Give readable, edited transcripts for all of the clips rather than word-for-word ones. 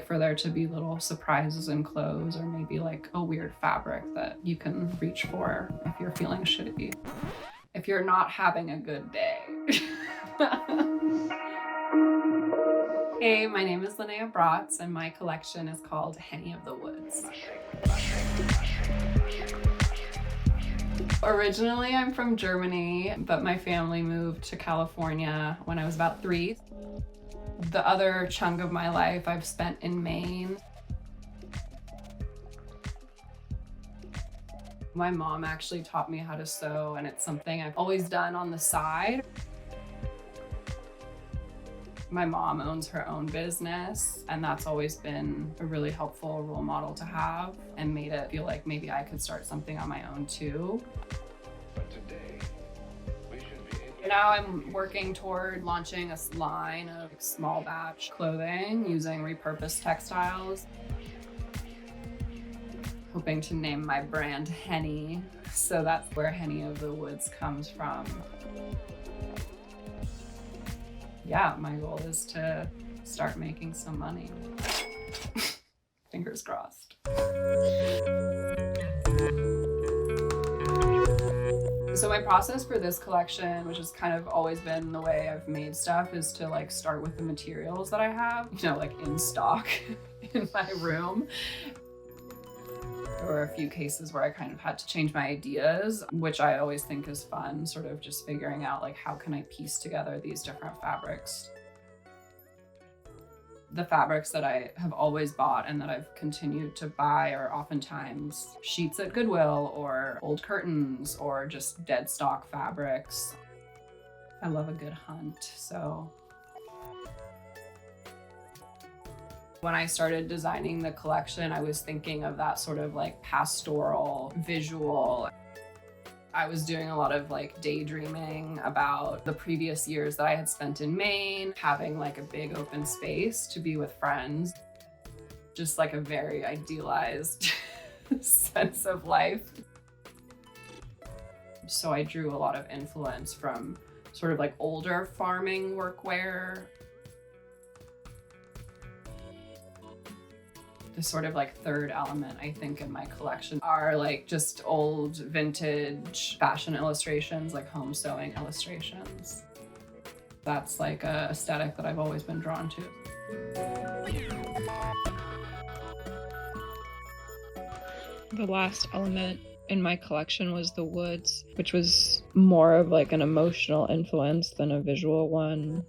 like for there to be little surprises in clothes, or maybe like a weird fabric that you can reach for if you're feeling shitty, if you're not having a good day. Hey, my name is Linnea Brotz, and my collection is called Henni of the Woods. Originally, I'm from Germany, but my family moved to California when I was about 3. The other chunk of my life I've spent in Maine. My mom actually taught me how to sew, and it's something I've always done on the side. My mom owns her own business, and that's always been a really helpful role model to have, and made it feel like maybe I could start something on my own too. Now I'm working toward launching a line of small batch clothing using repurposed textiles. Hoping to name my brand Henni, so that's where Henni of the Woods comes from. Yeah, my goal is to start making some money. Fingers crossed. So my process for this collection, which has kind of always been the way I've made stuff, is to like start with the materials that I have, like in stock in my room. There were a few cases where I kind of had to change my ideas, which I always think is fun, sort of just figuring out like how can I piece together these different fabrics. The fabrics that I have always bought and that I've continued to buy are oftentimes sheets at Goodwill, or old curtains, or just dead stock fabrics. I love a good hunt, so. When I started designing the collection, I was thinking of that sort of like pastoral visual. I was doing a lot of like daydreaming about the previous years that I had spent in Maine, having like a big open space to be with friends. Just like a very idealized sense of life. So I drew a lot of influence from sort of like older farming workwear. The sort of like third element, I think, in my collection are like just old vintage fashion illustrations, like home sewing illustrations. That's like a aesthetic that I've always been drawn to. The last element in my collection was the woods, which was more of like an emotional influence than a visual one.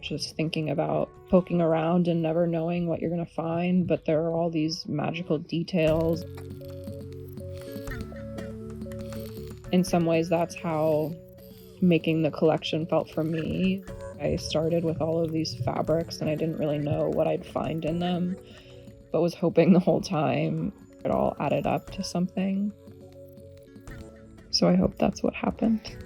Just thinking about poking around and never knowing what you're going to find, but there are all these magical details. In some ways, that's how making the collection felt for me. I started with all of these fabrics and I didn't really know what I'd find in them, but was hoping the whole time it all added up to something. So I hope that's what happened.